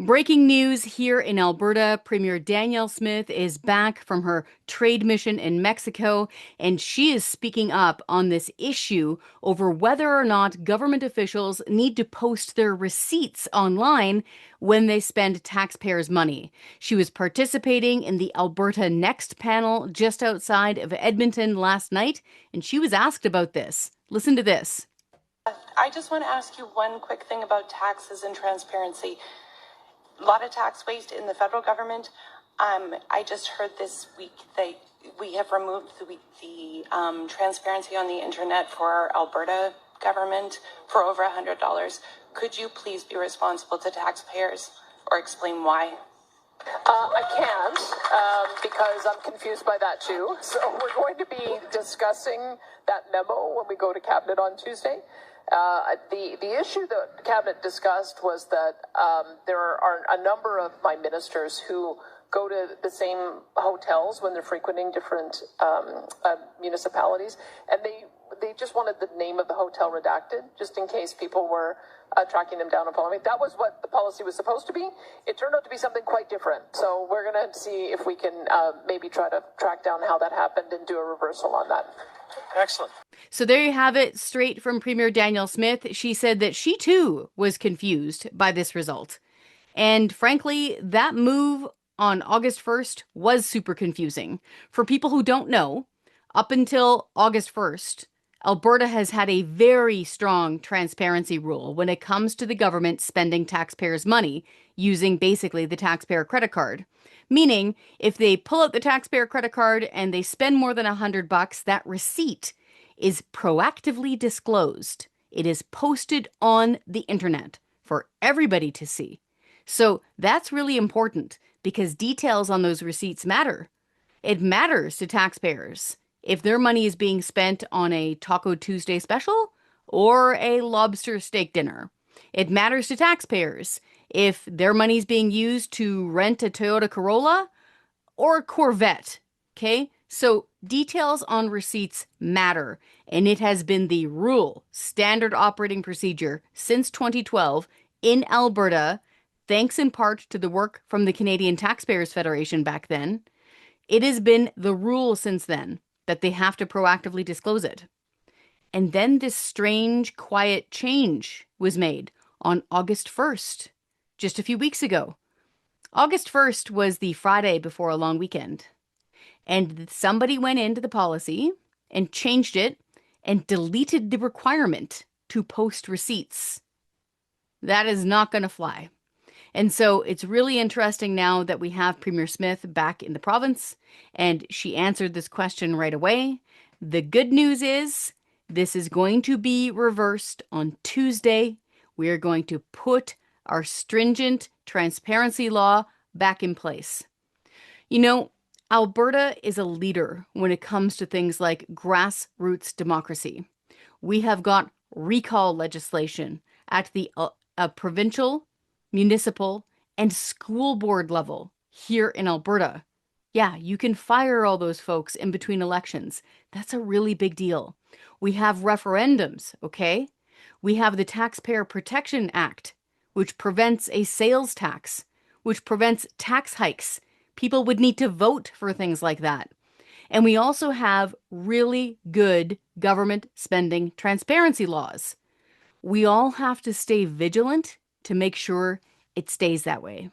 Breaking news here in Alberta. Premier Danielle Smith is back from her trade mission in Mexico, and she is speaking up on this issue over whether or not government officials need to post their receipts online when they spend taxpayers' money. She was participating in the Alberta Next panel just outside of Edmonton last night, and she was asked about this. Listen to this. I just want to ask you one quick thing about taxes and transparency. A lot of tax waste in the federal government. I just heard this week that we have removed the transparency on the internet for our Alberta government for over $100. Could you please be responsible to taxpayers or explain why? I can't because I'm confused by that too. So we're going to be discussing that memo when we go to Cabinet on Tuesday. The issue that Cabinet discussed was that there are a number of my ministers who go to the same hotels when they're frequenting different municipalities, and they just wanted the name of the hotel redacted, just in case people were tracking them down and following. That was what the policy was supposed to be. It turned out to be something quite different. So we're going to see if we can maybe try to track down how that happened and do a reversal on that. Excellent. So there you have it, straight from Premier Danielle Smith. She said that she too was confused by this result. And frankly, that move on August 1st was super confusing. For people who don't know, up until August 1st, Alberta has had a very strong transparency rule when it comes to the government spending taxpayers' money using basically the taxpayer credit card. Meaning, if they pull out the taxpayer credit card and they spend more than $100, that receipt is proactively disclosed. It is posted on the internet for everybody to see. So that's really important because details on those receipts matter. It matters to taxpayers if their money is being spent on a Taco Tuesday special or a lobster steak dinner. It matters to taxpayers if their money is being used to rent a Toyota Corolla or a Corvette. Okay? So details on receipts matter, and it has been the rule, standard operating procedure since 2012 in Alberta, thanks in part to the work from the Canadian Taxpayers Federation back then. It has been the rule since then that they have to proactively disclose it. And then this strange, quiet change was made on August 1st, just a few weeks ago. August 1st was the Friday before a long weekend. And somebody went into the policy and changed it and deleted the requirement to post receipts. That is not going to fly. And so it's really interesting now that we have Premier Smith back in the province, and she answered this question right away. The good news is this is going to be reversed on Tuesday. We are going to put our stringent transparency law back in place. You know, Alberta is a leader when it comes to things like grassroots democracy. We have got recall legislation at the provincial, municipal, and school board level here in Alberta. Yeah, you can fire all those folks in between elections. That's a really big deal. We have referendums, okay? We have the Taxpayer Protection Act, which prevents a sales tax, which prevents tax hikes. People would need to vote for things like that. And we also have really good government spending transparency laws. We all have to stay vigilant to make sure it stays that way.